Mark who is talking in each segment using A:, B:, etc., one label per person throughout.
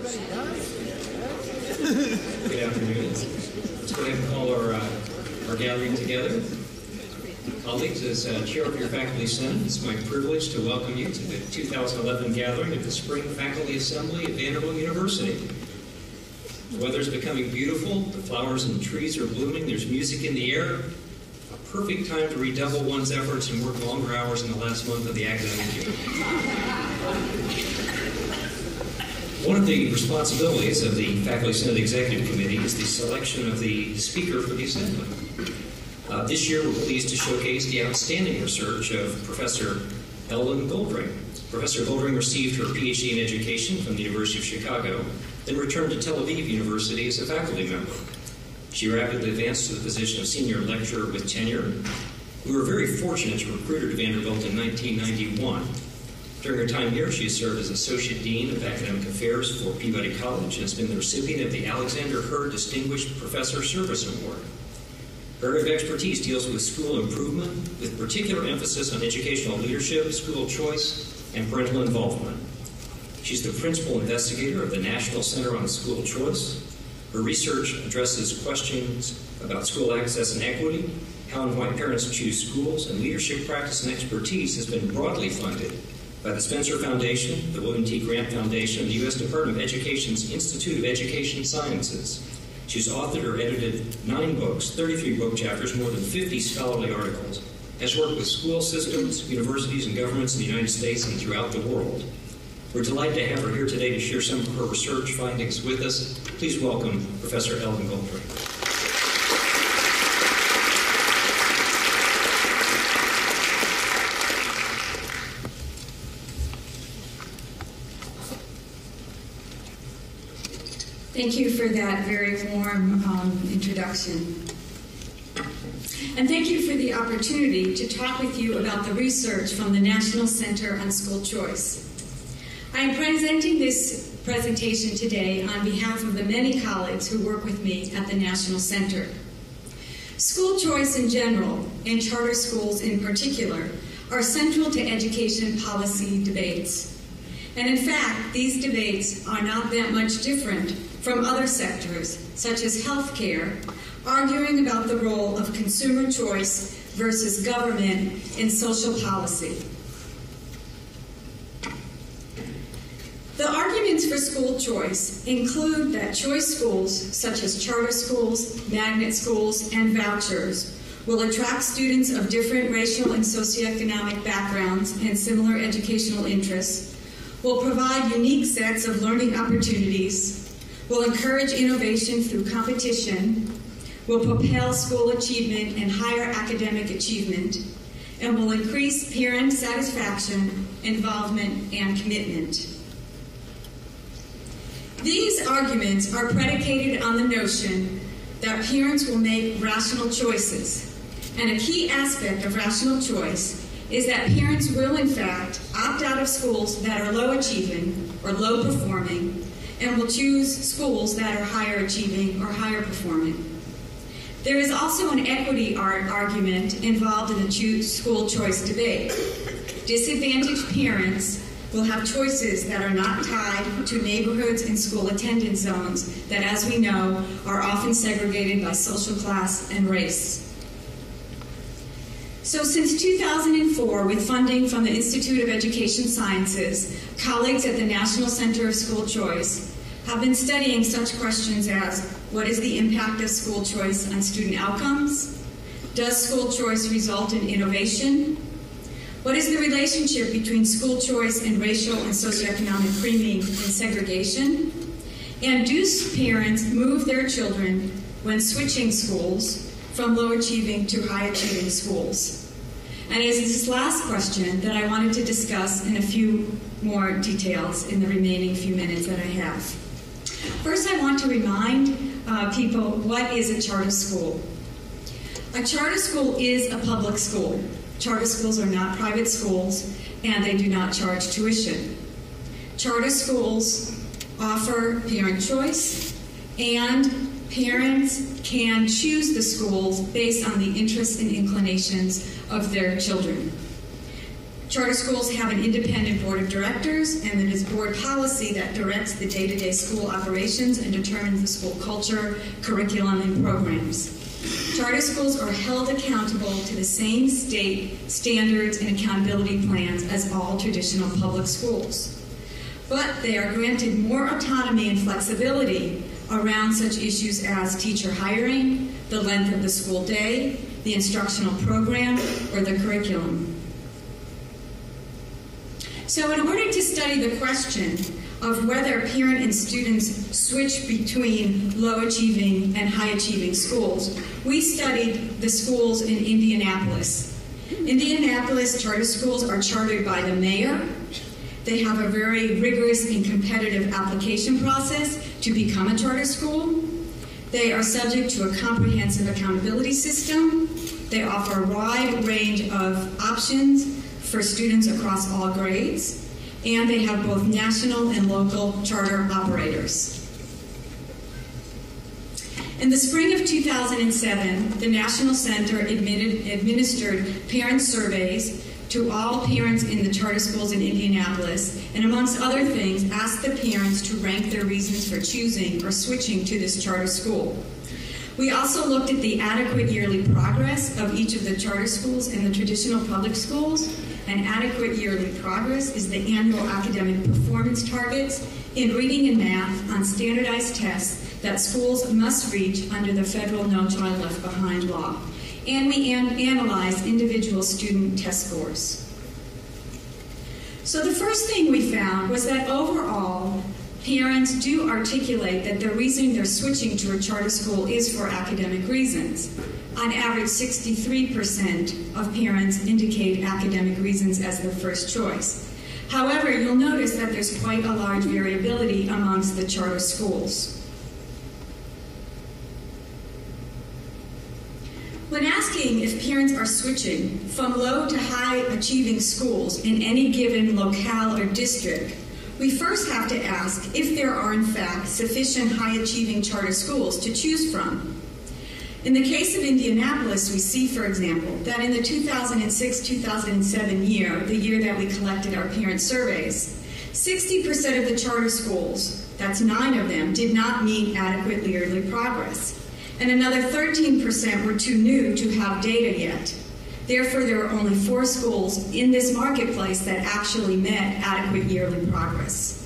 A: Good afternoon. Let's go ahead and call our gathering together. Colleagues, as chair of your faculty senate, it's my privilege to welcome you to the 2011 gathering of the Spring Faculty Assembly at Vanderbilt University. The weather's becoming beautiful, the flowers and trees are blooming, there's music in the air. A perfect time to redouble one's efforts and work longer hours in the last month of the academic year. One of the responsibilities of the Faculty Senate Executive Committee is the selection of the speaker for the Assembly. This year, we're pleased to showcase the outstanding research of Professor Ellen Goldring. Professor Goldring received her PhD in education from the University of Chicago, then returned to Tel Aviv University as a faculty member. She rapidly advanced to the position of senior lecturer with tenure. We were very fortunate to recruit her to Vanderbilt in 1991. During her time here, she has served as Associate Dean of Academic Affairs for Peabody College and has been the recipient of the Alexander Hurd Distinguished Professor Service Award. Her area of expertise deals with school improvement, with particular emphasis on educational leadership, school choice, and parental involvement. She's the principal investigator of the National Center on School Choice. Her research addresses questions about school access and equity, how and why parents choose schools, and leadership practice and expertise has been broadly funded by the Spencer Foundation, the William T. Grant Foundation, and the U.S. Department of Education's Institute of Education Sciences. She's authored or edited 9 books, 33 book chapters, more than 50 scholarly articles, has worked with school systems, universities, and governments in the United States and throughout the world. We're delighted to have her here today to share some of her research findings with us. Please welcome Professor Ellen Goldring.
B: Thank you for that very warm introduction. And thank you for the opportunity to talk with you about the research from the National Center on School Choice. I am presenting this presentation today on behalf of the many colleagues who work with me at the National Center. School choice in general, and charter schools in particular, are central to education policy debates. And in fact, these debates are not that much different from other sectors, such as healthcare, arguing about the role of consumer choice versus government in social policy. The arguments for school choice include that choice schools, such as charter schools, magnet schools, and vouchers, will attract students of different racial and socioeconomic backgrounds and similar educational interests, will provide unique sets of learning opportunities, will encourage innovation through competition, will propel school achievement and higher academic achievement, and will increase parent satisfaction, involvement, and commitment. These arguments are predicated on the notion that parents will make rational choices, and a key aspect of rational choice is that parents will, in fact, opt out of schools that are low achieving or low performing, and will choose schools that are higher achieving or higher performing. There is also an equity argument involved in the school choice debate. Disadvantaged parents will have choices that are not tied to neighborhoods and school attendance zones that, as we know, are often segregated by social class and race. So since 2004, with funding from the Institute of Education Sciences, colleagues at the National Center of School Choice have been studying such questions as, what is the impact of school choice on student outcomes? Does school choice result in innovation? What is the relationship between school choice and racial and socioeconomic creaming and segregation? And do parents move their children when switching schools from low-achieving to high-achieving schools? And it is this last question that I wanted to discuss in a few more details in the remaining few minutes that I have. First, I want to remind people, what is a charter school? A charter school is a public school. Charter schools are not private schools, and they do not charge tuition. Charter schools offer parent choice, and parents can choose the schools based on the interests and inclinations of their children. Charter schools have an independent board of directors, and it is board policy that directs the day-to-day school operations and determines the school culture, curriculum, and programs. Charter schools are held accountable to the same state standards and accountability plans as all traditional public schools. But they are granted more autonomy and flexibility around such issues as teacher hiring, the length of the school day, the instructional program, or the curriculum. So in order to study the question of whether parent and students switch between low-achieving and high-achieving schools, we studied the schools in Indianapolis. Indianapolis charter schools are chartered by the mayor. They have a very rigorous and competitive application process to become a charter school. They are subject to a comprehensive accountability system. They offer a wide range of options for students across all grades, and they have both national and local charter operators. In the spring of 2007, the National Center administered parent surveys to all parents in the charter schools in Indianapolis, and amongst other things, asked the parents to rank their reasons for choosing or switching to this charter school. We also looked at the adequate yearly progress of each of the charter schools and the traditional public schools. And adequate yearly progress is the annual academic performance targets in reading and math on standardized tests that schools must reach under the federal No Child Left Behind law. And we analyzed individual student test scores. So the first thing we found was that overall, parents do articulate that the reason they're switching to a charter school is for academic reasons. On average, 63% of parents indicate academic reasons as their first choice. However, you'll notice that there's quite a large variability amongst the charter schools. When asking if parents are switching from low to high achieving schools in any given locale or district, we first have to ask if there are in fact sufficient high achieving charter schools to choose from. In the case of Indianapolis, we see, for example, that in the 2006-2007 year, the year that we collected our parent surveys, 60% of the charter schools, that's 9 of them, did not meet adequate yearly progress. And another 13% were too new to have data yet. Therefore, there were only 4 schools in this marketplace that actually met adequate yearly progress.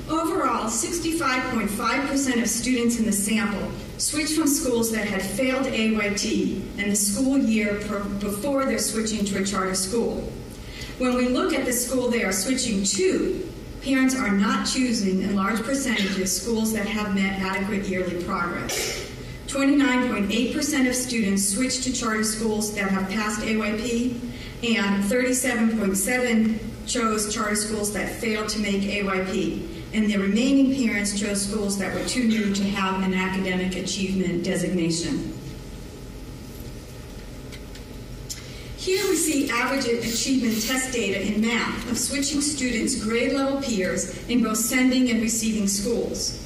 B: Overall, 65.5% of students in the sample switched from schools that had failed AYT in the school year before they're switching to a charter school. When we look at the school they are switching to, parents are not choosing in large percentages schools that have met adequate yearly progress. 29.8% of students switched to charter schools that have passed AYP, and 37.7% chose charter schools that failed to make AYP. And the remaining parents chose schools that were too new to have an academic achievement designation. Here we see average achievement test data in math of switching students' grade level peers in both sending and receiving schools.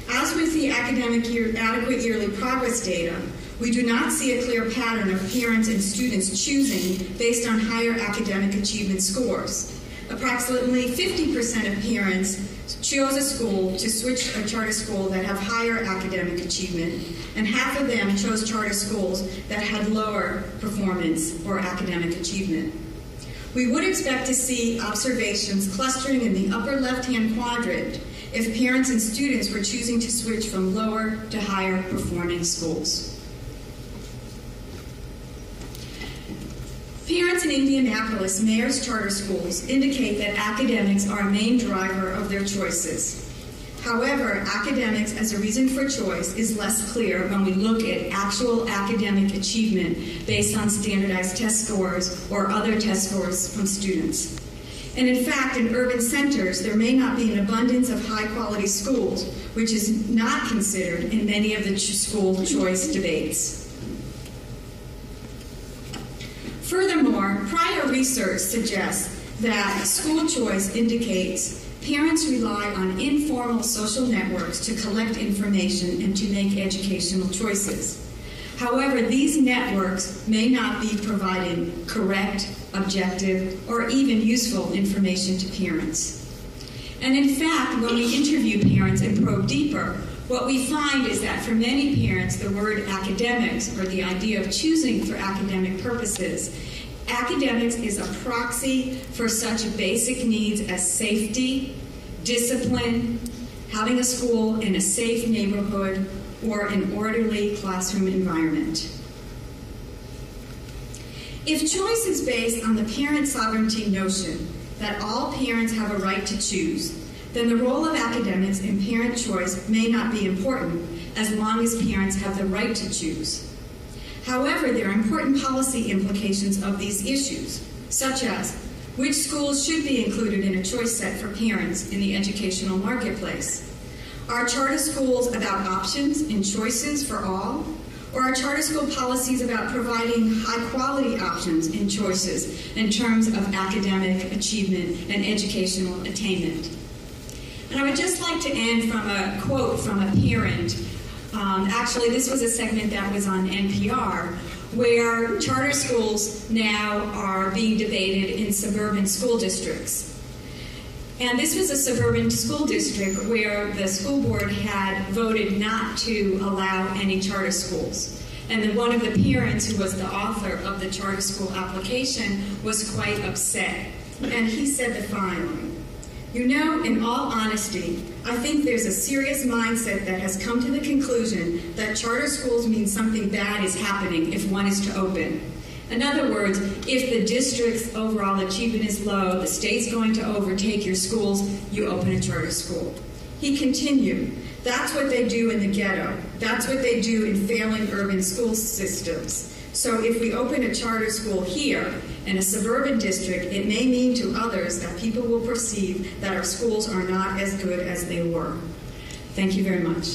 B: As with the adequate yearly progress data, we do not see a clear pattern of parents and students choosing based on higher academic achievement scores. Approximately 50% of parents chose a school to switch a charter school that have higher academic achievement, and half of them chose charter schools that had lower performance or academic achievement. We would expect to see observations clustering in the upper left-hand quadrant if parents and students were choosing to switch from lower to higher performing schools. Parents in Indianapolis mayor's charter schools indicate that academics are a main driver of their choices. However, academics as a reason for choice is less clear when we look at actual academic achievement based on standardized test scores or other test scores from students. And in fact, in urban centers, there may not be an abundance of high-quality schools, which is not considered in many of the school choice debates. Furthermore, prior research suggests that school choice indicates parents rely on informal social networks to collect information and to make educational choices. However, these networks may not be providing correct, objective, or even useful information to parents. And in fact, when we interview parents and probe deeper, what we find is that for many parents, the word academics, or the idea of choosing for academic purposes, academics is a proxy for such basic needs as safety, discipline, having a school in a safe neighborhood, or an orderly classroom environment. If choice is based on the parent sovereignty notion that all parents have a right to choose, then the role of academics in parent choice may not be important as long as parents have the right to choose. However, there are important policy implications of these issues, such as which schools should be included in a choice set for parents in the educational marketplace. Are charter schools about options and choices for all? Or are charter school policies about providing high-quality options and choices in terms of academic achievement and educational attainment? And I would just like to end from a quote from a parent. Actually, this was a segment that was on NPR, where charter schools now are being debated in suburban school districts. And this was a suburban school district where the school board had voted not to allow any charter schools. And then one of the parents, who was the author of the charter school application, was quite upset. And he said the following: "You know, in all honesty, I think there's a serious mindset that has come to the conclusion that charter schools mean something bad is happening if one is to open. In other words, if the district's overall achievement is low, the state's going to overtake your schools, you open a charter school." He continued, "That's what they do in the ghetto. That's what they do in failing urban school systems. So if we open a charter school here in a suburban district, it may mean to others that people will perceive that our schools are not as good as they were." Thank you very much.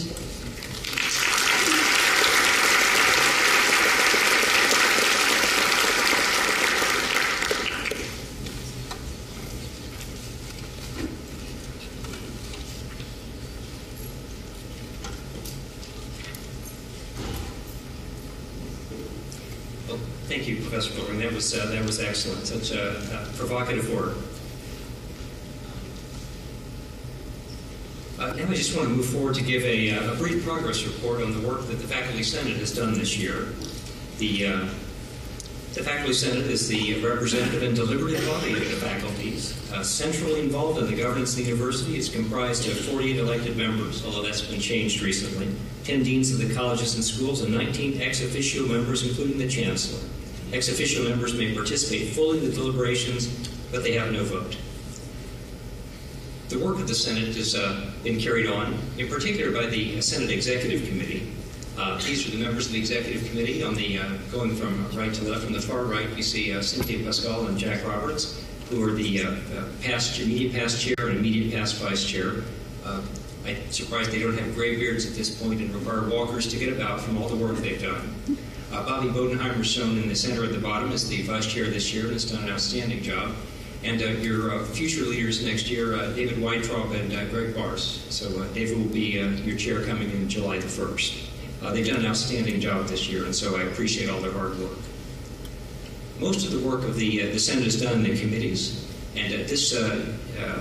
A: Thank you, Professor Goldring. That was excellent. Such a provocative work. Now I just want to move forward to give a brief progress report on the work that the Faculty Senate has done this year. The Faculty Senate is the representative and deliberative body of the faculties. Centrally involved in the governance of the university, is comprised of 48 elected members, although that's been changed recently, 10 deans of the colleges and schools, and 19 ex officio members, including the Chancellor. Ex officio members may participate fully in the deliberations, but they have no vote. The work of the Senate has been carried on, in particular by the Senate Executive Committee. These are the members of the Executive Committee. On the going from right to left, from the far right, you see Cynthia Pascal and Jack Roberts, who are the immediate past chair and immediate past vice chair. I'm surprised they don't have gray beards at this point and require walkers to get about from all the work they've done. Bobby Bodenheimer, shown in the center at the bottom, is the vice chair this year and has done an outstanding job. And your future leaders next year, David Weintraub and Greg Bars. So David will be your chair coming in July the 1st. They've done an outstanding job this year, and so I appreciate all their hard work. Most of the work of the Senate is done in the committees, and this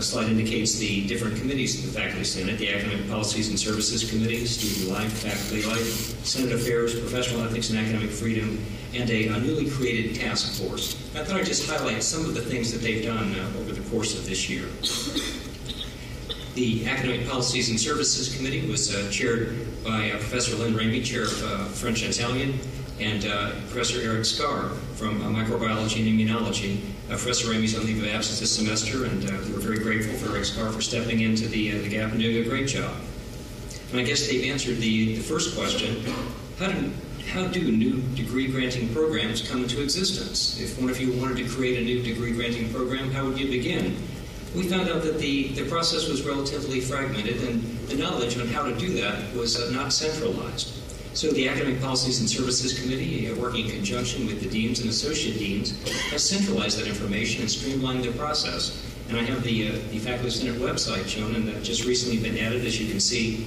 A: slide indicates the different committees of the Faculty Senate: the Academic Policies and Services Committee, Student Life, Faculty Life, Senate Affairs, Professional Ethics and Academic Freedom, and a newly created task force. I thought I'd just highlight some of the things that they've done over the course of this year. The Academic Policies and Services Committee was chaired by Professor Lynn Ramey, chair of French and Italian, and Professor Eric Scarr from Microbiology and Immunology. Professor Ramey's on leave of absence this semester, and we're very grateful for Eric Scarr for stepping into the gap and doing a great job. And I guess they've answered the first question: how do new degree-granting programs come into existence? If one of you wanted to create a new degree-granting program, how would you begin? We found out that the process was relatively fragmented, and the knowledge on how to do that was not centralized. So the Academic Policies and Services Committee, working in conjunction with the deans and associate deans, has centralized that information and streamlined the process. And I have the Faculty Senate website shown, and that just recently been added, as you can see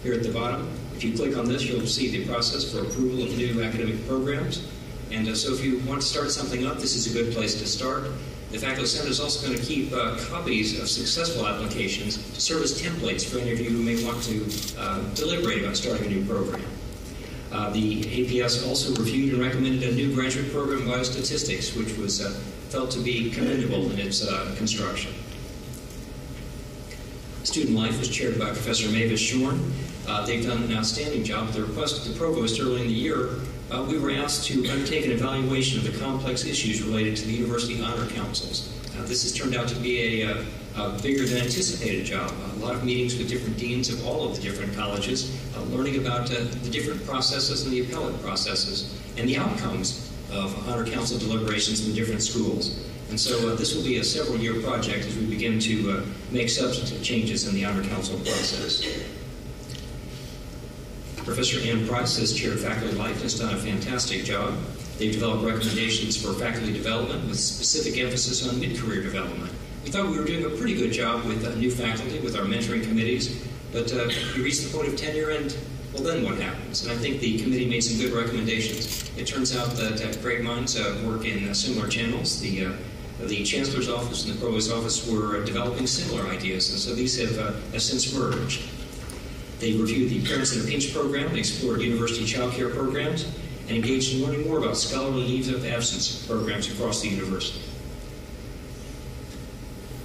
A: here at the bottom. If you click on this, you'll see the process for approval of new academic programs. And so if you want to start something up, this is a good place to start. The Faculty Senate is also going to keep copies of successful applications to serve as templates for any of you who may want to deliberate about starting a new program. The APS also reviewed and recommended a new graduate program in biostatistics, which was felt to be commendable in its construction. Student Life was chaired by Professor Mavis Shorn. They've done an outstanding job. At the request of the provost early in the year, we were asked to undertake an evaluation of the complex issues related to the university honor councils. This has turned out to be a bigger than anticipated job. A lot of meetings with different deans of all of the different colleges, learning about the different processes and the appellate processes and the outcomes of honor council deliberations in the different schools. And so this will be a several-year project as we begin to make substantive changes in the honor council process. Professor Ann Price has chaired Faculty Life and has done a fantastic job. They've developed recommendations for faculty development with specific emphasis on mid-career development. We thought we were doing a pretty good job with new faculty, with our mentoring committees, but you reach the point of tenure and, well, then what happens? And I think the committee made some good recommendations. It turns out that great minds work in similar channels. The Chancellor's office and the Provost's office were developing similar ideas, and so these have since merged. They reviewed the Parents in a Pinch program, they explored university child care programs, and engaged in learning more about scholarly leaves of absence programs across the university.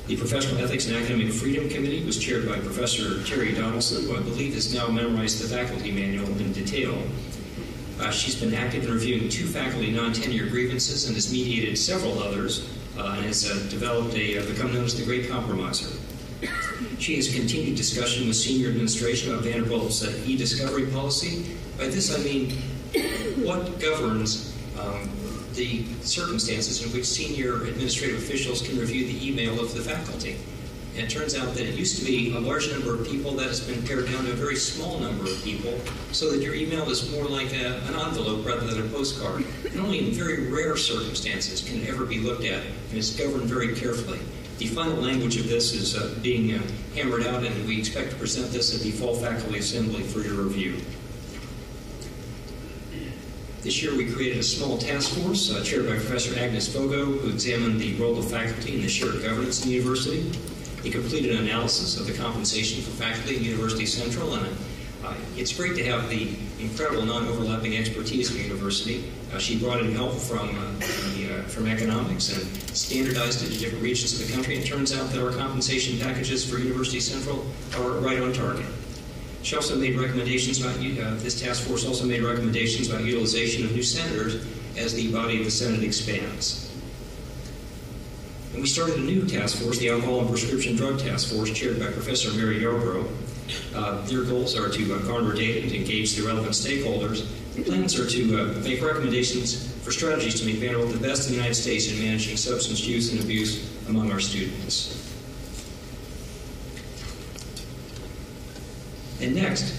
A: The Professional Ethics and Academic Freedom Committee was chaired by Professor Terry Donaldson, who I believe has now memorized the faculty manual in detail. She's been active in reviewing 2 faculty non-tenure grievances and has mediated several others, and has developed become known as the Great Compromiser. She has continued discussion with senior administration about Vanderbilt's e-discovery policy. By this I mean what governs the circumstances in which senior administrative officials can review the email of the faculty. And it turns out that it used to be a large number of people that has been pared down to a very small number of people so that your email is more like an envelope rather than a postcard. And only in very rare circumstances can it ever be looked at, and it's governed very carefully. The final language of this is being hammered out, and we expect to present this at the Fall Faculty Assembly for your review. This year we created a small task force chaired by Professor Agnes Fogo, who examined the role of faculty in the shared governance in the university. He completed an analysis of the compensation for faculty at University Central, and it's great to have the incredible non-overlapping expertise of the university. She brought in help from economics and standardized it to different regions of the country, and it turns out that our compensation packages for University Central are right on target. She also made recommendations about, this task force also made recommendations about utilization of new senators as the body of the Senate expands. And we started a new task force, the Alcohol and Prescription Drug Task Force, chaired by Professor Mary Yarbrough. Their goals are to garner data and to engage the relevant stakeholders. The plans are to make recommendations for strategies to make Vanderbilt the best in the United States in managing substance use and abuse among our students. And next,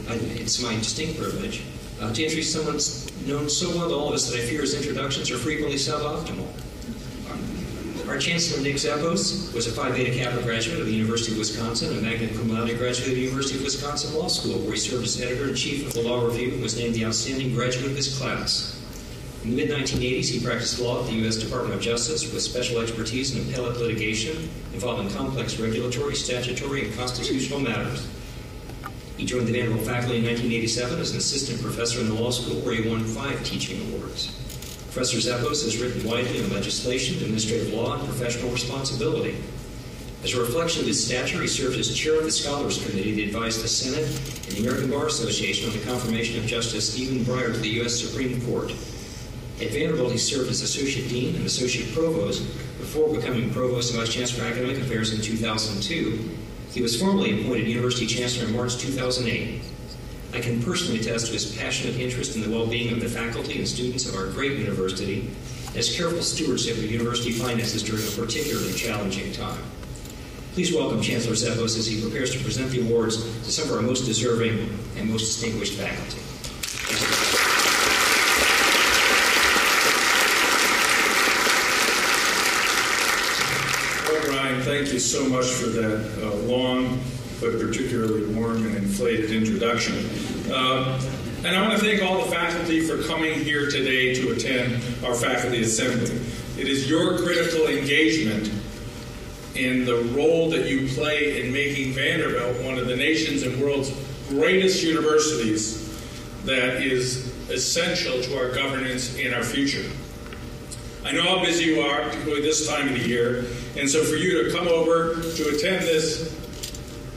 A: it's my distinct privilege to introduce someone known so well to all of us that I fear his introductions are frequently suboptimal. Our Chancellor Nick Zeppos was a Phi Beta Kappa graduate of the University of Wisconsin, a magna cum laude graduate of the University of Wisconsin Law School, where he served as editor-in-chief of the Law Review and was named the outstanding graduate of his class. In the mid-1980s, he practiced law at the U.S. Department of Justice with special expertise in appellate litigation involving complex regulatory, statutory, and constitutional matters. He joined the Vanderbilt faculty in 1987 as an assistant professor in the law school, where he won 5 teaching awards. Professor Zeppos has written widely on legislation, administrative law, and professional responsibility. As a reflection of his stature, he served as chair of the Scholars Committee that advised the Senate and the American Bar Association on the confirmation of Justice Stephen Breyer to the U.S. Supreme Court. At Vanderbilt, he served as associate dean and associate provost before becoming provost and vice chancellor for academic affairs in 2002. He was formally appointed university chancellor in March 2008. I can personally attest to his passionate interest in the well-being of the faculty and students of our great university, and his careful stewardship of university finances during a particularly challenging time. Please welcome Chancellor Zeppos as he prepares to present the awards to some of our most deserving and most distinguished faculty.
C: Well, Brian, thank you so much for that long but particularly warm and inflated introduction. And I want to thank all the faculty for coming here today to attend our faculty assembly. It is your critical engagement in the role that you play in making Vanderbilt one of the nation's and world's greatest universities that is essential to our governance and our future. I know how busy you are, particularly this time of the year, and so for you to come over to attend this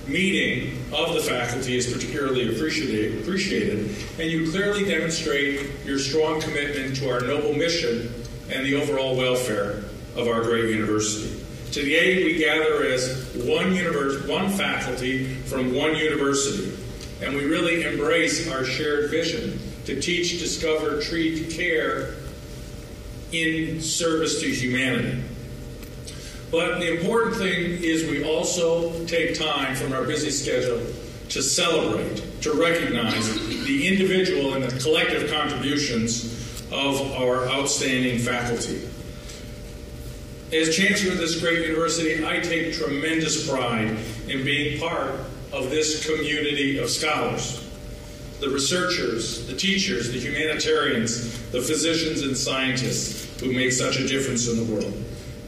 C: meeting of the faculty is particularly appreciated, and you clearly demonstrate your strong commitment to our noble mission and the overall welfare of our great university. Today we gather as one faculty from one university, and we really embrace our shared vision to teach, discover, treat, care in service to humanity. But the important thing is we also take time from our busy schedule to celebrate, to recognize the individual and the collective contributions of our outstanding faculty. As Chancellor of this great university, I take tremendous pride in being part of this community of scholars. The researchers, the teachers, the humanitarians, the physicians and scientists who make such a difference in the world.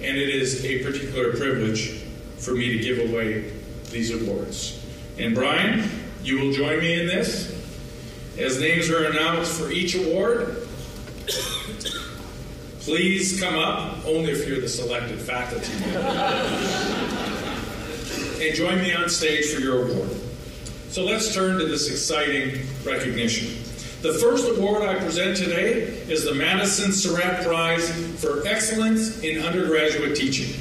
C: And it is a particular privilege for me to give away these awards. And Brian, you will join me in this. As names are announced for each award, please come up, only if you're the selected faculty member, and join me on stage for your award. So let's turn to this exciting recognition. The first award I present today is the Madison Surat Prize for Excellence in Undergraduate Teaching.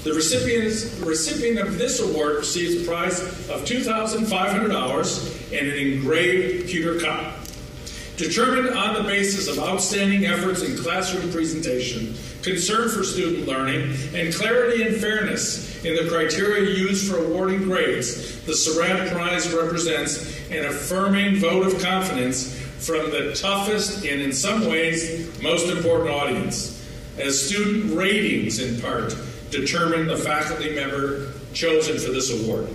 C: The recipient of this award receives a prize of $2,500 and an engraved pewter cup. Determined on the basis of outstanding efforts in classroom presentation, concern for student learning, and clarity and fairness in the criteria used for awarding grades, the Surat Prize represents an affirming vote of confidence from the toughest and, in some ways, most important audience, as student ratings, in part, determine the faculty member chosen for this award.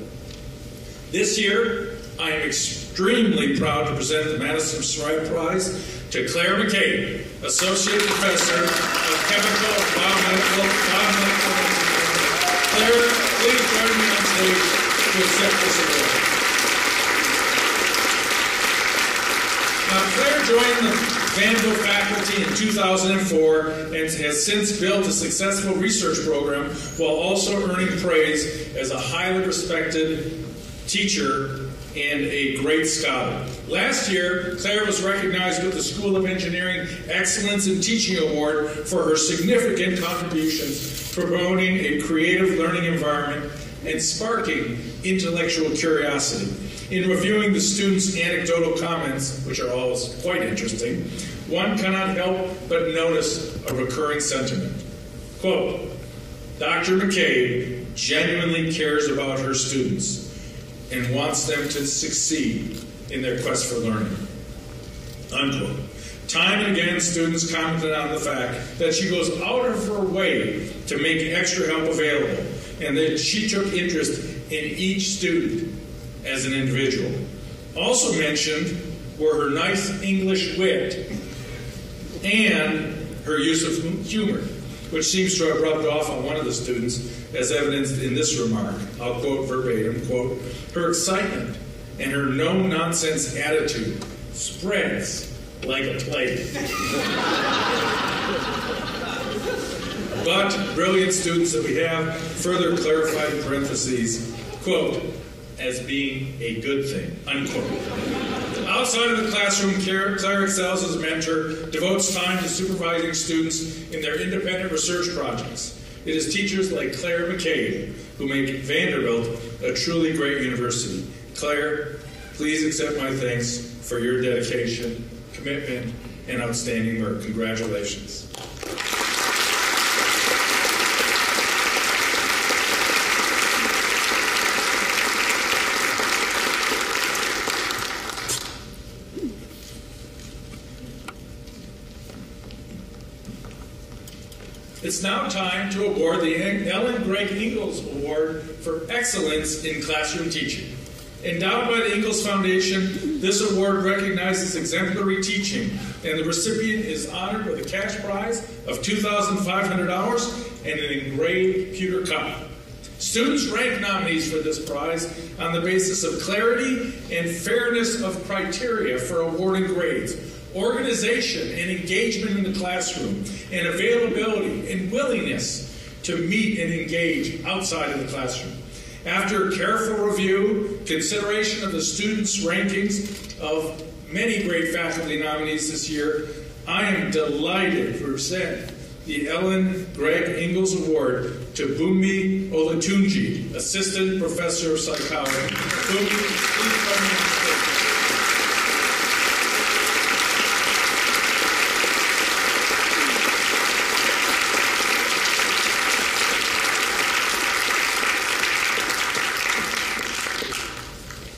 C: This year, I am extremely proud to present the Madison Surat Prize to Claire McCabe, Associate Professor of Chemical and Biomedical Engineering. Claire, please join me on stage to accept this award. Now, Claire joined the Vanderbilt faculty in 2004 and has since built a successful research program while also earning praise as a highly respected teacher and a great scholar. Last year, Claire was recognized with the School of Engineering Excellence in Teaching Award for her significant contributions promoting a creative learning environment and sparking intellectual curiosity. In reviewing the students' anecdotal comments, which are always quite interesting, one cannot help but notice a recurring sentiment. Quote, Dr. McCabe genuinely cares about her students and wants them to succeed in their quest for learning. Unquote. Time and again, students commented on the fact that she goes out of her way to make extra help available, and that she took interest in each student as an individual. Also mentioned were her nice English wit and her use of humor, which seems to have rubbed off on one of the students, as evidenced in this remark. I'll quote verbatim, quote, her excitement and her no-nonsense attitude spreads like a plague. But brilliant students that we have further clarified in parentheses, quote, as being a good thing, unquote. Outside of the classroom, Claire excels as a mentor, devotes time to supervising students in their independent research projects. It is teachers like Claire McCabe who make Vanderbilt a truly great university. Claire, please accept my thanks for your dedication, commitment, and outstanding work. Congratulations. It's now time to award the Ellen Ingles Award for Excellence in Classroom Teaching. Endowed by the Ingles Foundation, this award recognizes exemplary teaching, and the recipient is honored with a cash prize of $2,500 and an engraved pewter cup. Students rank nominees for this prize on the basis of clarity and fairness of criteria for awarding grades, organization and engagement in the classroom, and availability and willingness to meet and engage outside of the classroom. After careful review, consideration of the students' rankings of many great faculty nominees this year, I am delighted to present the Ellen Ingles Award to Bunmi Olatunji, Assistant Professor of Psychology. Bunmi, please come on stage.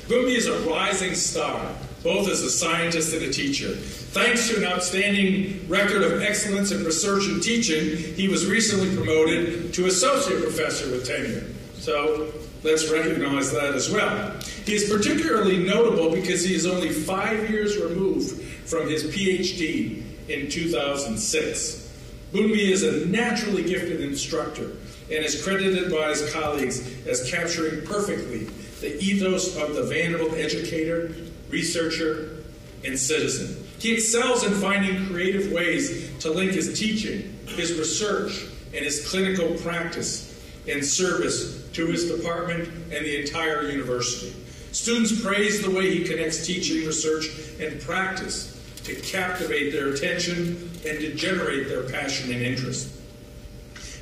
C: Bunmi is a rising star, both as a scientist and a teacher. Thanks to an outstanding record of excellence in research and teaching, he was recently promoted to associate professor with tenure. So let's recognize that as well. He is particularly notable because he is only 5 years removed from his PhD in 2006. Bunmi is a naturally gifted instructor and is credited by his colleagues as capturing perfectly the ethos of the Vanderbilt educator, researcher, and citizen. He excels in finding creative ways to link his teaching, his research, and his clinical practice and service to his department and the entire university. Students praise the way he connects teaching, research, and practice to captivate their attention and to generate their passion and interest.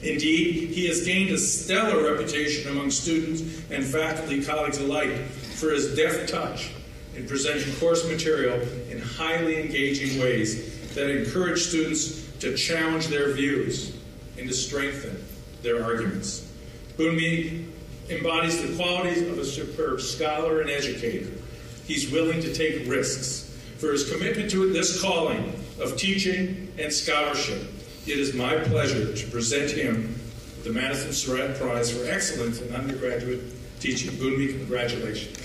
C: Indeed, he has gained a stellar reputation among students and faculty colleagues alike for his deft touch in presenting course material in highly engaging ways that encourage students to challenge their views and to strengthen their arguments. Bunmi embodies the qualities of a superb scholar and educator. He's willing to take risks. For his commitment to this calling of teaching and scholarship, it is my pleasure to present him the Madison Surat Prize for Excellence in Undergraduate Teaching. Bunmi, congratulations.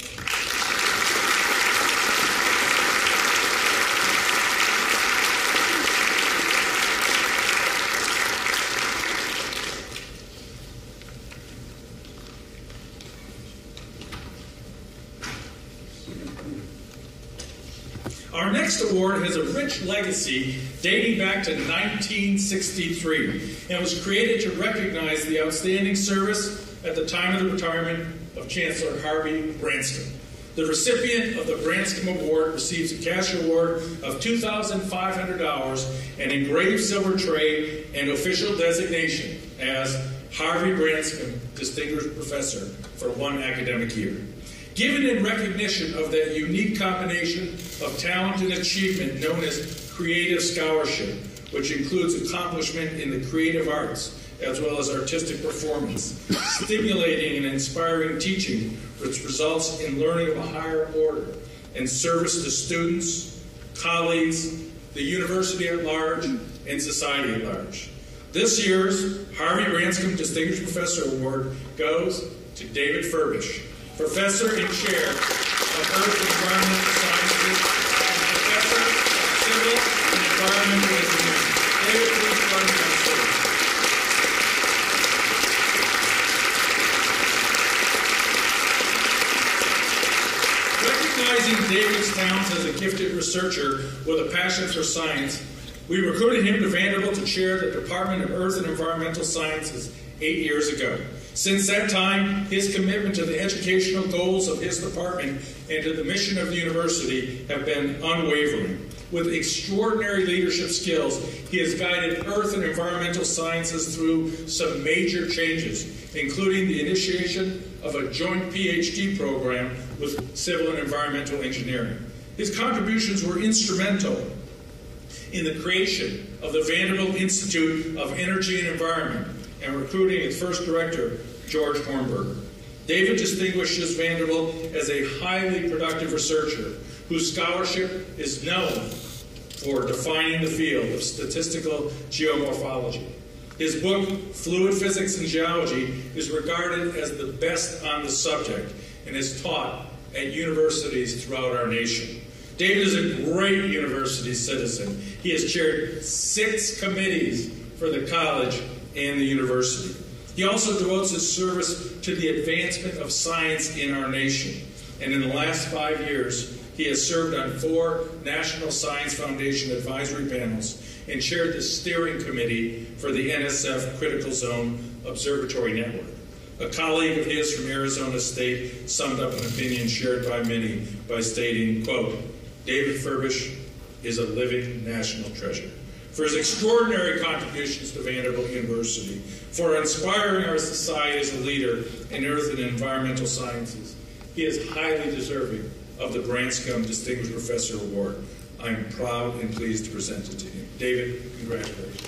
C: Our next award has a rich legacy dating back to 1963 and was created to recognize the outstanding service at the time of the retirement of Chancellor Harvey Branscombe. The recipient of the Branscombe Award receives a cash award of $2,500, an engraved silver tray, and official designation as Harvey Branscombe Distinguished Professor for 1 academic year. Given in recognition of that unique combination of talent and achievement known as creative scholarship, which includes accomplishment in the creative arts as well as artistic performance, stimulating and inspiring teaching, which results in learning of a higher order, and service to students, colleagues, the university at large, and society at large. This year's Harvey Branscombe Distinguished Professor Award goes to David Furbish, Professor and Chair of Earth and Environmental Sciences and Professor of Civil and Environmental Engineering. David, please join me on stage. Recognizing David's talents as a gifted researcher with a passion for science, we recruited him to Vanderbilt to chair the Department of Earth and Environmental Sciences 8 years ago. Since that time, his commitment to the educational goals of his department and to the mission of the university have been unwavering. With extraordinary leadership skills, he has guided earth and environmental sciences through some major changes, including the initiation of a joint PhD program with civil and environmental engineering. His contributions were instrumental in the creation of the Vanderbilt Institute of Energy and Environment and recruiting its first director, George Hornberger. David distinguishes Vanderbilt as a highly productive researcher whose scholarship is known for defining the field of statistical geomorphology. His book, Fluid Physics and Geology, is regarded as the best on the subject and is taught at universities throughout our nation. David is a great university citizen. He has chaired 6 committees for the college and the university. He also devotes his service to the advancement of science in our nation. And in the last 5 years, he has served on 4 National Science Foundation advisory panels and chaired the steering committee for the NSF Critical Zone Observatory Network. A colleague of his from Arizona State summed up an opinion shared by many by stating, quote, "David Furbish is a living national treasure. For his extraordinary contributions to Vanderbilt University, for inspiring our society as a leader in earth and environmental sciences, he is highly deserving of the Branscombe Distinguished Professor Award. I am proud and pleased to present it to him." David, congratulations.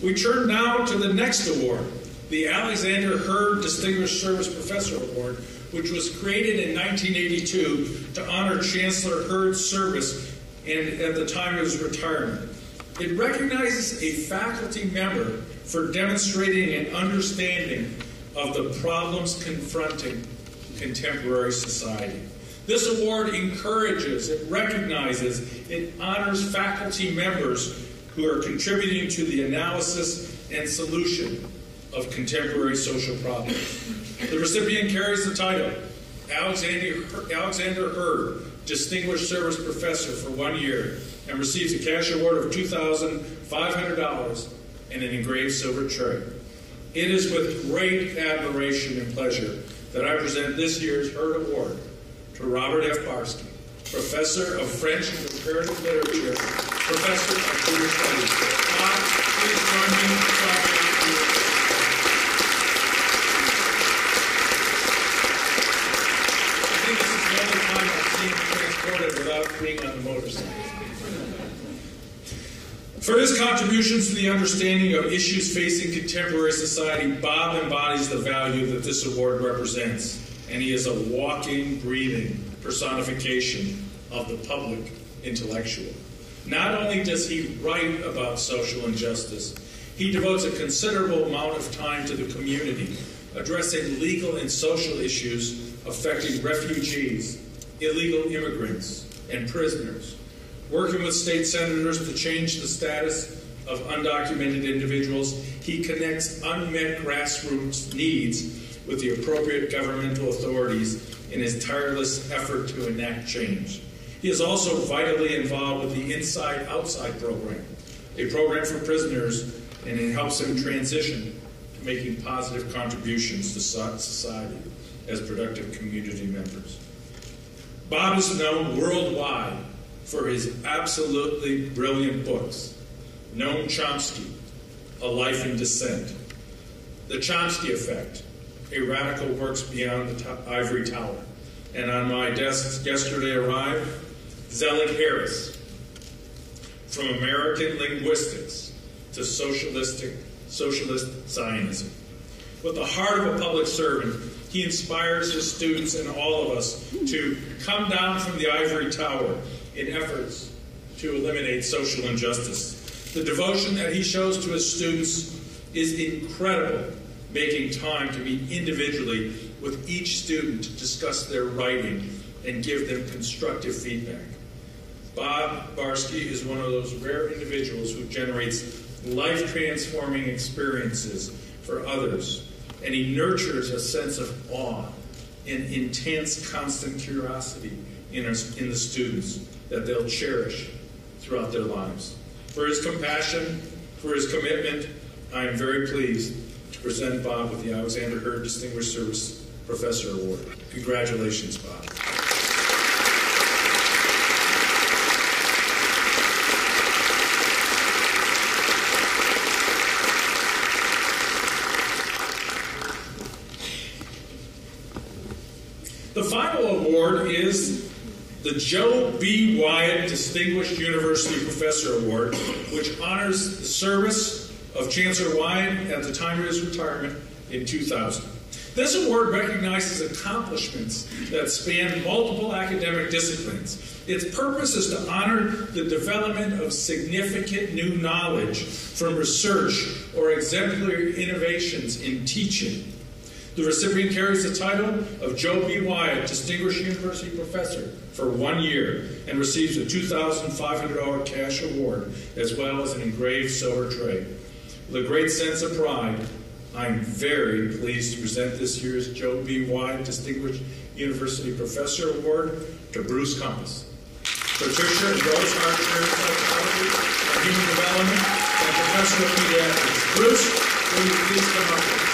C: We turn now to the next award, the Alexander Hurd Distinguished Service Professor Award, which was created in 1982 to honor Chancellor Hurd's service and at the time of his retirement. It recognizes a faculty member for demonstrating an understanding of the problems confronting contemporary society. This award encourages, it recognizes, it honors faculty members who are contributing to the analysis and solution of contemporary social problems. The recipient carries the title, Alexander Hurd, Distinguished Service Professor for 1 year, and receives a cash award of $2,500 and an engraved silver tray. It is with great admiration and pleasure that I present this year's Hurd Award to Robert F. Barsky, Professor of French and Comparative Literature, Professor of Jewish Studies. Bob, please join me in I think this is the only time I've seen him transported without being on the motorcycle. For his contributions to the understanding of issues facing contemporary society, Bob embodies the value that this award represents, and he is a walking, breathing personification of the public intellectual. Not only does he write about social injustice, he devotes a considerable amount of time to the community, addressing legal and social issues affecting refugees, illegal immigrants, and prisoners. Working with state senators to change the status of undocumented individuals, he connects unmet grassroots needs with the appropriate governmental authorities in his tireless effort to enact change. He is also vitally involved with the Inside Outside program, a program for prisoners, and it helps them transition to making positive contributions to society as productive community members. Bob is known worldwide for his absolutely brilliant books, Noam Chomsky, A Life in Dissent, The Chomsky Effect, A Radical Works Beyond the Ivory Tower, and on my desk yesterday arrived Zelig Harris, From American Linguistics to Socialist Zionism. With the heart of a public servant, he inspires his students and all of us to come down from the ivory tower in efforts to eliminate social injustice. The devotion that he shows to his students is incredible, making time to meet individually with each student to discuss their writing and give them constructive feedback. Bob Barsky is one of those rare individuals who generates life-transforming experiences for others, and he nurtures a sense of awe and intense, constant curiosity in the students that they'll cherish throughout their lives. For his compassion, for his commitment, I am very pleased to present Bob with the Alexander Hurd Distinguished Service Professor Award. Congratulations, Bob. The final award is the Jobi Wyatt Distinguished University Professor Award, which honors the service of Chancellor Wyatt at the time of his retirement in 2000. This award recognizes accomplishments that span multiple academic disciplines. Its purpose is to honor the development of significant new knowledge from research or exemplary innovations in teaching. The recipient carries the title of Jobi Wyatt, Distinguished University Professor, for 1 year and receives a $2,500 cash award as well as an engraved silver tray. With a great sense of pride, I'm very pleased to present this year's Jobi Wyatt Distinguished University Professor Award to Bruce Compass. Patricia and Rose Hart, Chair of Psychology and Human Development, and Professor of Pediatrics. Bruce, will you please come up here?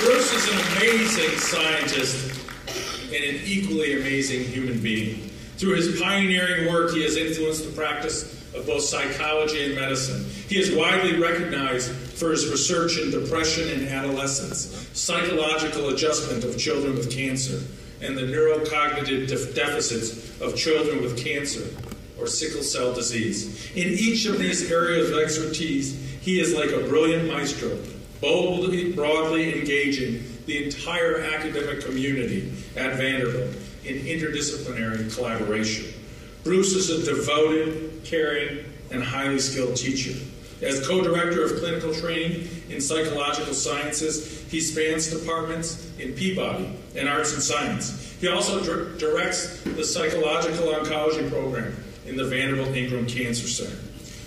C: Bruce is an amazing scientist and an equally amazing human being. Through his pioneering work, he has influenced the practice of both psychology and medicine. He is widely recognized for his research in depression in adolescents, psychological adjustment of children with cancer, and the neurocognitive deficits of children with cancer or sickle cell disease. In each of these areas of expertise, he is like a brilliant maestro, boldly, broadly engaging the entire academic community at Vanderbilt in interdisciplinary collaboration. Bruce is a devoted, caring, and highly skilled teacher. As co-director of clinical training in psychological sciences, he spans departments in Peabody and arts and science. He also directs the psychological oncology program in the Vanderbilt Ingram Cancer Center.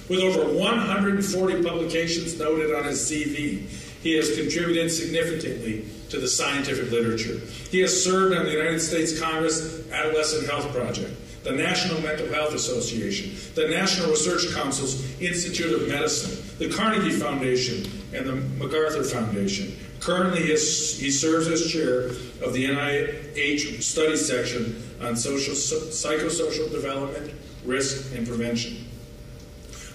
C: With over 140 publications noted on his CV, he has contributed significantly to the scientific literature. He has served on the United States Congress Adolescent Health Project, the National Mental Health Association, the National Research Council's Institute of Medicine, the Carnegie Foundation, and the MacArthur Foundation. Currently, he serves as chair of the NIH Study Section on Psychosocial Development, Risk, and Prevention.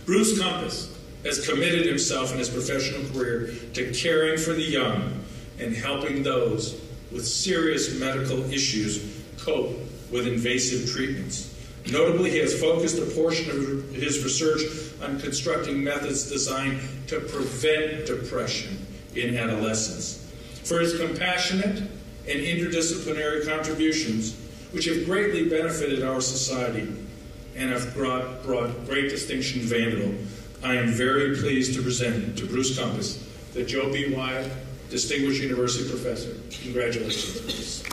C: Bruce Compass has committed himself in his professional career to caring for the young and helping those with serious medical issues cope with invasive treatments. Notably, he has focused a portion of his research on constructing methods designed to prevent depression in adolescents. For his compassionate and interdisciplinary contributions, which have greatly benefited our society and have brought great distinction to Vanderbilt, I am very pleased to present to Bruce Compass the Jobi Wyatt Distinguished University Professor. Congratulations, Bruce.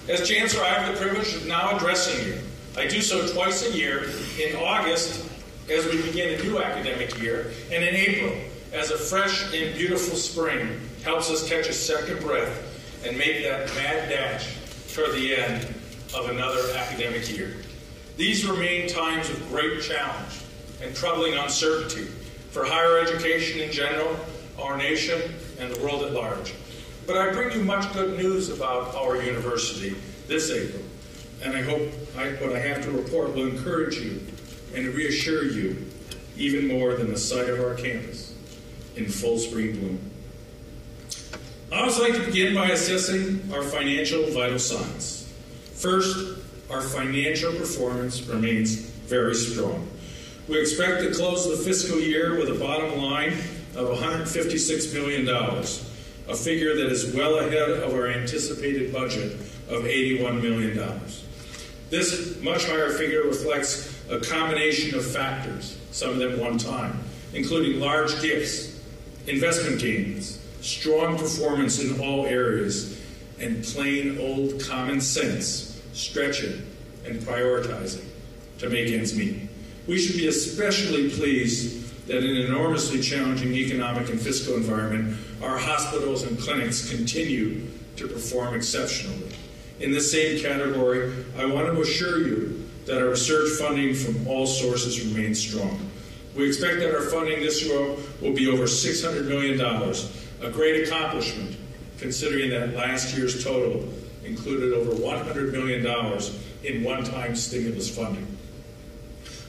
C: As Chancellor, I have the privilege of now addressing you. I do so twice a year, in August as we begin a new academic year, and in April as a fresh and beautiful spring helps us catch a second breath and make that mad dash toward the end of another academic year. These remain times of great challenge and troubling uncertainty for higher education in general, our nation, and the world at large. But I bring you much good news about our university this April, and I hope what I have to report will encourage you and reassure you even more than the sight of our campus in full spring bloom. I always like to begin by assessing our financial vital signs. First, our financial performance remains very strong. We expect to close the fiscal year with a bottom line of $156 million. A figure that is well ahead of our anticipated budget of $81 million. This much higher figure reflects a combination of factors, some of them one time, including large gifts, investment gains, strong performance in all areas, and plain old common sense, stretching and prioritizing to make ends meet. We should be especially pleased that in an enormously challenging economic and fiscal environment, our hospitals and clinics continue to perform exceptionally. In this same category, I want to assure you that our research funding from all sources remains strong. We expect that our funding this year will be over $600 million, a great accomplishment considering that last year's total included over $100 million in one-time stimulus funding.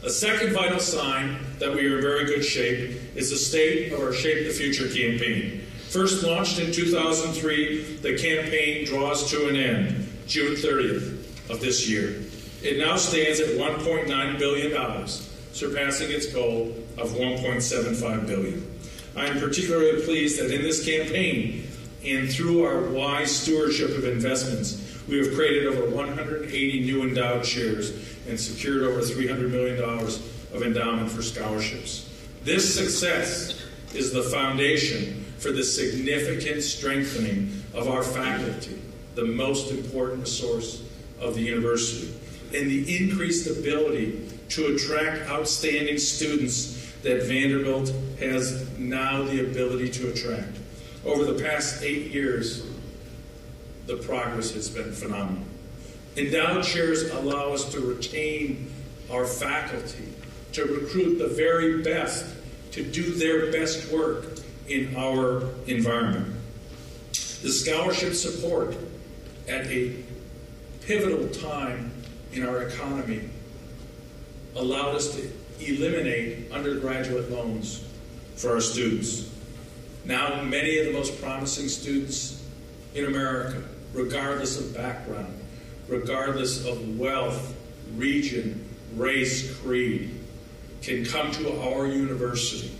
C: A second vital sign that we are in very good shape is the state of our Shape the Future campaign. First launched in 2003, the campaign draws to an end June 30th of this year. It now stands at $1.9 billion, surpassing its goal of $1.75 billion. I am particularly pleased that in this campaign and through our wise stewardship of investments, we have created over 180 new endowed chairs and secured over $300 million of endowment for scholarships. This success is the foundation for the significant strengthening of our faculty, the most important source of the university, and the increased ability to attract outstanding students that Vanderbilt has now the ability to attract. Over the past 8 years, the progress has been phenomenal. Endowed chairs allow us to retain our faculty, to recruit the very best, to do their best work in our environment. The scholarship support at a pivotal time in our economy allowed us to eliminate undergraduate loans for our students. Now, many of the most promising students in America, regardless of background, regardless of wealth, region, race, creed, can come to our university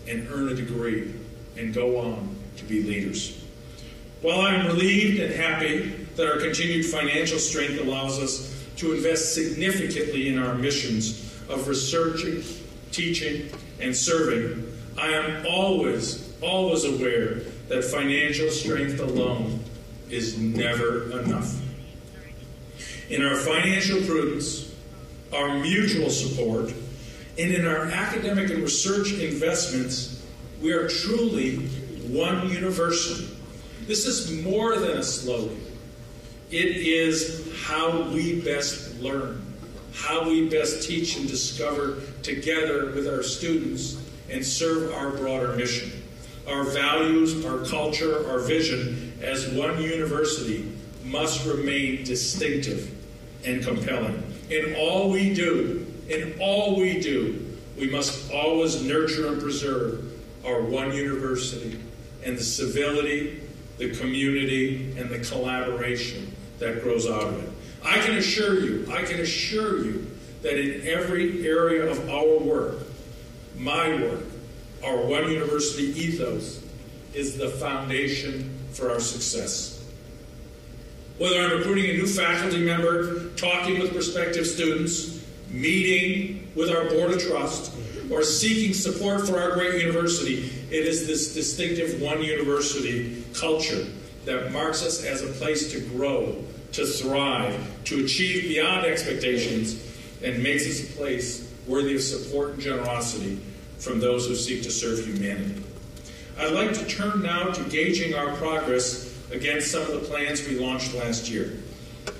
C: and earn a degree and go on to be leaders. While I'm relieved and happy that our continued financial strength allows us to invest significantly in our missions of researching, teaching, and serving, I am always aware that financial strength alone is never enough. In our financial prudence, our mutual support, and in our academic and research investments, we are truly one university. This is more than a slogan. It is how we best learn, how we best teach and discover together with our students and serve our broader mission. Our values, our culture, our vision as one university must remain distinctive and compelling. In all we do, we must always nurture and preserve our one university and the civility, the community, and the collaboration that grows out of it. I can assure you that in every area of our work, my work, our one university ethos is the foundation for our success. Whether I'm recruiting a new faculty member, talking with prospective students, meeting with our board of trust, or seeking support for our great university, it is this distinctive one university culture that marks us as a place to grow, to thrive, to achieve beyond expectations, and makes us a place worthy of support and generosity from those who seek to serve humanity. I'd like to turn now to gauging our progress against some of the plans we launched last year.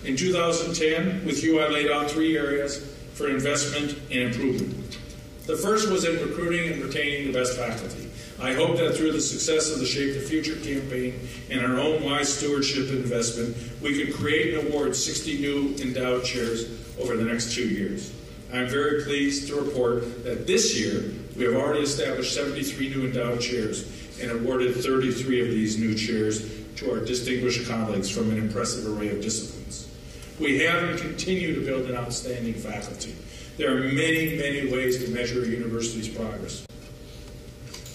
C: In 2010, with you, I laid out 3 areas for investment and improvement. The first was in recruiting and retaining the best faculty. I hope that through the success of the Shape the Future campaign and our own wise stewardship and investment, we can create and award 60 new endowed chairs over the next 2 years. I'm very pleased to report that this year, we have already established 73 new endowed chairs and awarded 33 of these new chairs to our distinguished colleagues from an impressive array of disciplines. We have and continue to build an outstanding faculty. There are many, many ways to measure a university's progress.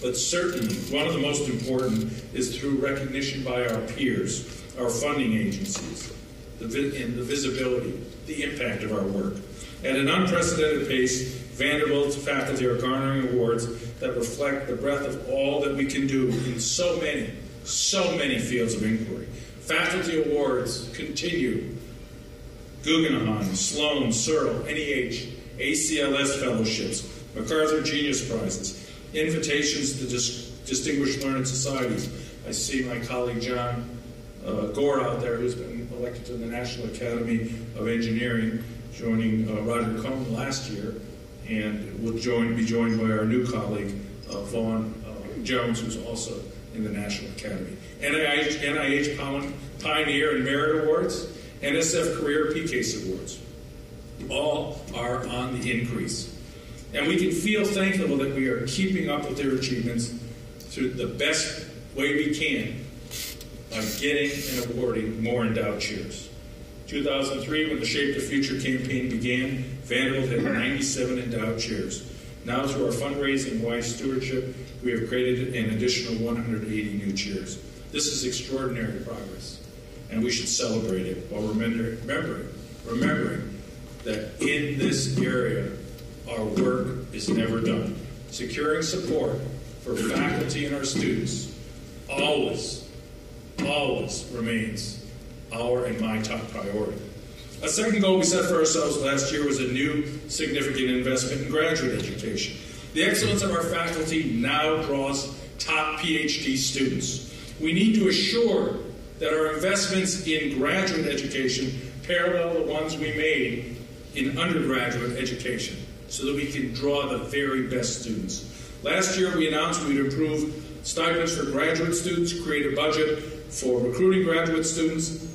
C: But certainly, one of the most important is through recognition by our peers, our funding agencies, and the visibility, the impact of our work. At an unprecedented pace, Vanderbilt's faculty are garnering awards that reflect the breadth of all that we can do in so many fields of inquiry. Faculty awards continue. Guggenheim, Sloan, Searle, NEH, ACLS fellowships, MacArthur Genius Prizes, invitations to distinguished learned societies. I see my colleague John Gore out there, who's been elected to the National Academy of Engineering, joining Roger Cohn last year, and will be joined by our new colleague, Vaughn Jones, who's also in the National Academy. NIH Pioneer and Merit Awards, NSF Career PCASE Awards. All are on the increase. And we can feel thankful that we are keeping up with their achievements through the best way we can by getting and awarding more endowed chairs. 2003, when the Shape the Future campaign began, Vanderbilt had 97 endowed chairs. Now, through our fundraising and wise stewardship, we have created an additional 180 new chairs. This is extraordinary progress, and we should celebrate it while remembering that in this area, our work is never done. Securing support for faculty and our students always remains our and my top priority. A second goal we set for ourselves last year was a new significant investment in graduate education. The excellence of our faculty now draws top PhD students. We need to assure that our investments in graduate education parallel the ones we made in undergraduate education so that we can draw the very best students. Last year we announced we'd improve stipends for graduate students, create a budget for recruiting graduate students.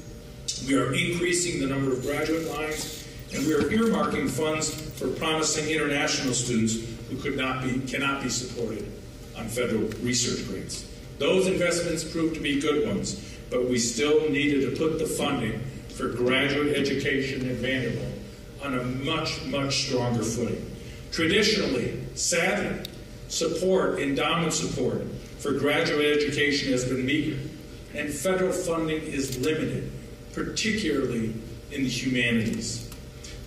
C: We are increasing the number of graduate lines, and we are earmarking funds for promising international students who cannot be supported on federal research grants. Those investments proved to be good ones, but we still needed to put the funding for graduate education at Vanderbilt on a much, much stronger footing. Traditionally, sadly, endowment support for graduate education has been meager, and federal funding is limited, particularly in the humanities.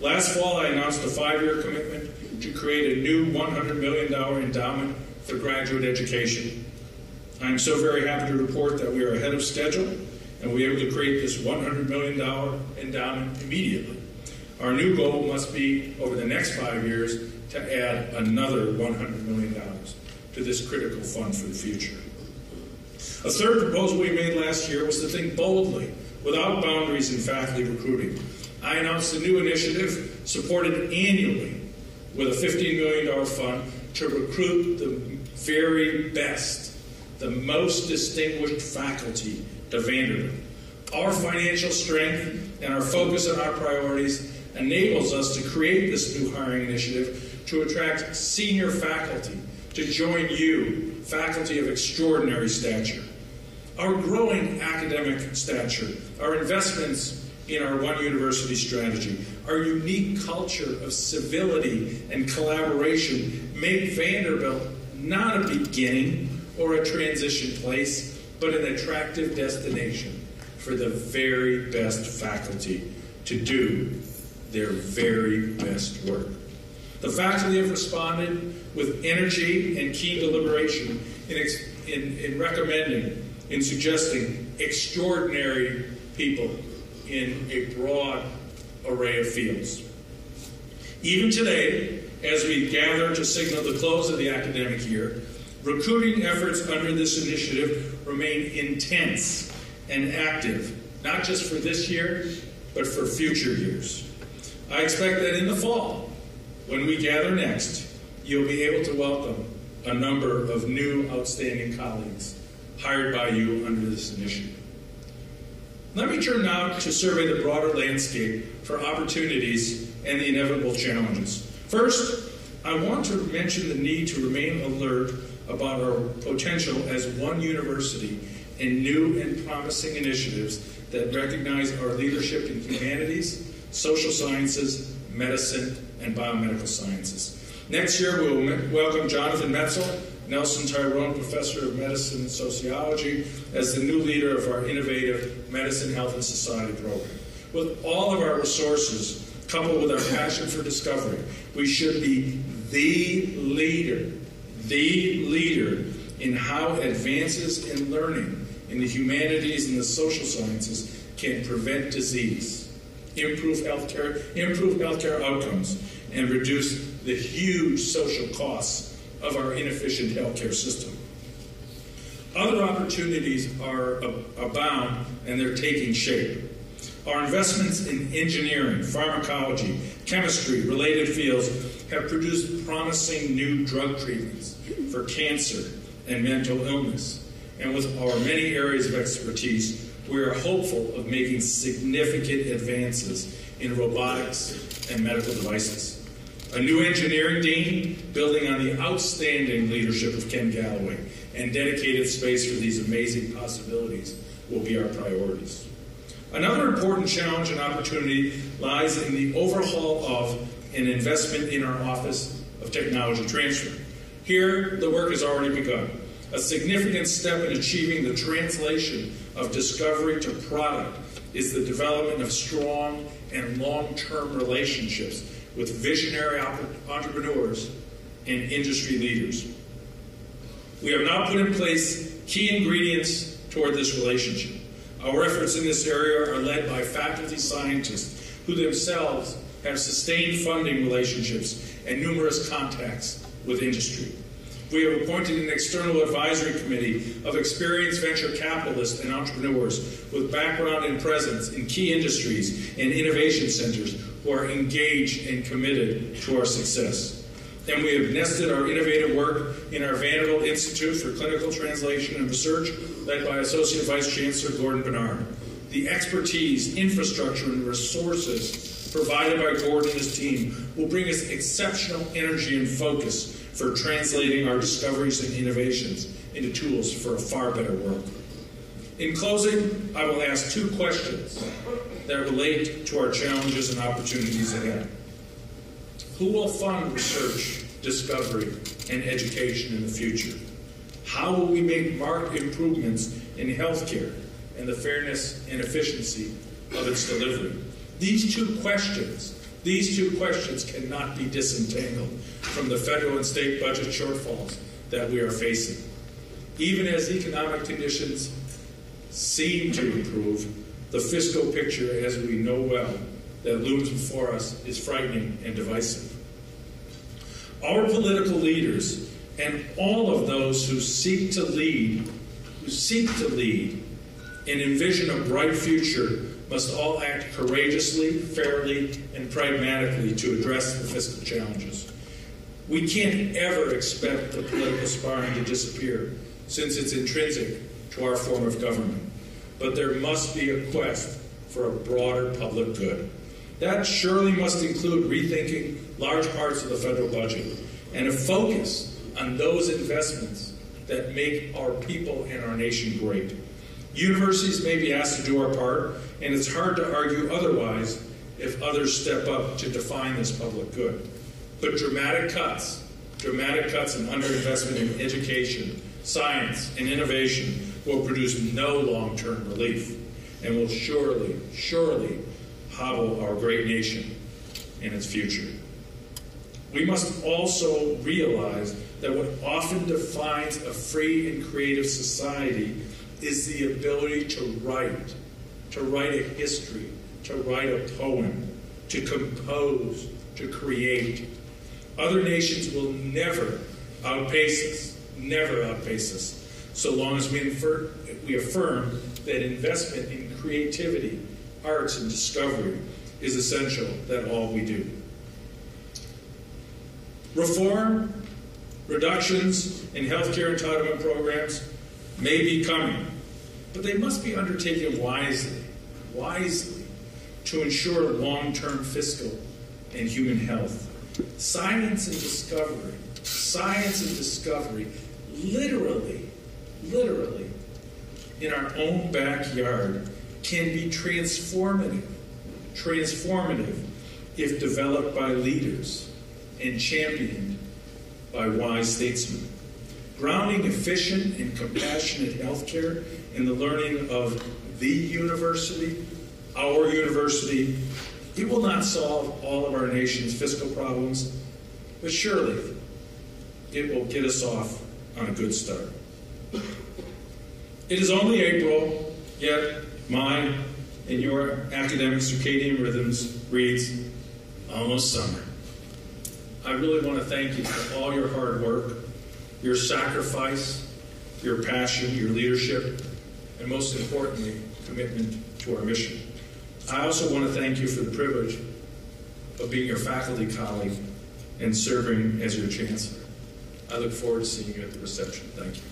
C: Last fall, I announced a 5-year commitment to create a new $100 million endowment for graduate education. I am so very happy to report that we are ahead of schedule, and we were able to create this $100 million endowment immediately. Our new goal must be, over the next 5 years, to add another $100 million to this critical fund for the future. A third proposal we made last year was to think boldly, without boundaries in faculty recruiting. I announced a new initiative supported annually with a $15 million fund to recruit the very best, the most distinguished faculty to Vanderbilt. Our financial strength and our focus on our priorities enables us to create this new hiring initiative to attract senior faculty to join you, faculty of extraordinary stature. Our growing academic stature, our investments in our One University strategy, our unique culture of civility and collaboration make Vanderbilt not a beginning or a transition place, but an attractive destination for the very best faculty to do their very best work. The faculty have responded with energy and keen deliberation in suggesting extraordinary people in a broad array of fields. Even today, as we gather to signal the close of the academic year, recruiting efforts under this initiative remain intense and active, not just for this year, but for future years. I expect that in the fall, when we gather next, you'll be able to welcome a number of new outstanding colleagues hired by you under this initiative. Let me turn now to survey the broader landscape for opportunities and the inevitable challenges. First, I want to mention the need to remain alert about our potential as one university in new and promising initiatives that recognize our leadership in humanities, social sciences, medicine, and biomedical sciences. Next year, we will welcome Jonathan Metzl, Nelson Tyrone Professor of Medicine and Sociology, as the new leader of our innovative Medicine, Health, and Society program. With all of our resources, coupled with our passion for discovery, we should be the leader in how advances in learning in the humanities and the social sciences can prevent disease, improve healthcare outcomes, and reduce the huge social costs of our inefficient healthcare system. Other opportunities are abound, and they're taking shape. Our investments in engineering, pharmacology, chemistry, related fields have produced promising new drug treatments for cancer and mental illness. And with our many areas of expertise, we are hopeful of making significant advances in robotics and medical devices. A new engineering dean, building on the outstanding leadership of Ken Galloway, and dedicated space for these amazing possibilities will be our priorities. Another important challenge and opportunity lies in the overhaul of and investment in our Office of Technology Transfer. Here, the work has already begun. A significant step in achieving the translation of discovery to product is the development of strong and long-term relationships with visionary entrepreneurs and industry leaders. We have now put in place key ingredients toward this relationship. Our efforts in this area are led by faculty scientists who themselves have sustained funding relationships and numerous contacts with industry. We have appointed an external advisory committee of experienced venture capitalists and entrepreneurs with background and presence in key industries and innovation centers who are engaged and committed to our success. And we have nested our innovative work in our Vanderbilt Institute for Clinical Translation and Research, led by Associate Vice Chancellor Gordon Bernard. The expertise, infrastructure, and resources provided by Gordon and his team will bring us exceptional energy and focus for translating our discoveries and innovations into tools for a far better world. In closing, I will ask two questions that relate to our challenges and opportunities ahead. Who will fund research, discovery, and education in the future? How will we make marked improvements in healthcare and the fairness and efficiency of its delivery? These two questions cannot be disentangled from the federal and state budget shortfalls that we are facing. Even as economic conditions seem to improve, the fiscal picture, as we know well, that looms before us is frightening and divisive. Our political leaders and all of those who seek to lead and envision a bright future must all act courageously, fairly, and pragmatically to address the fiscal challenges. We can't ever expect the political sparring to disappear, since it's intrinsic to our form of government. But there must be a quest for a broader public good. That surely must include rethinking large parts of the federal budget and a focus on those investments that make our people and our nation great. Universities may be asked to do our part, and it's hard to argue otherwise if others step up to define this public good. But dramatic cuts and underinvestment in education, science, and innovation will produce no long-term relief and will surely hobble our great nation and its future. We must also realize that what often defines a free and creative society is the ability to write a history, to write a poem, to compose, to create. Other nations will never outpace us, so long as we affirm that investment in creativity, arts, and discovery is essential that all we do. Reform, reductions in healthcare entitlement programs may be coming, but they must be undertaken wisely to ensure long-term fiscal and human health. Science and discovery, literally, in our own backyard, can be transformative if developed by leaders and championed by wise statesmen. Grounding efficient and compassionate healthcare in the learning of the university, our university, it will not solve all of our nation's fiscal problems, but surely it will get us off on a good start. It is only April, yet mine and your academic circadian rhythms reads almost summer. I really want to thank you for all your hard work, your sacrifice, your passion, your leadership, and most importantly, commitment to our mission. I also want to thank you for the privilege of being your faculty colleague and serving as your chancellor. I look forward to seeing you at the reception. Thank you.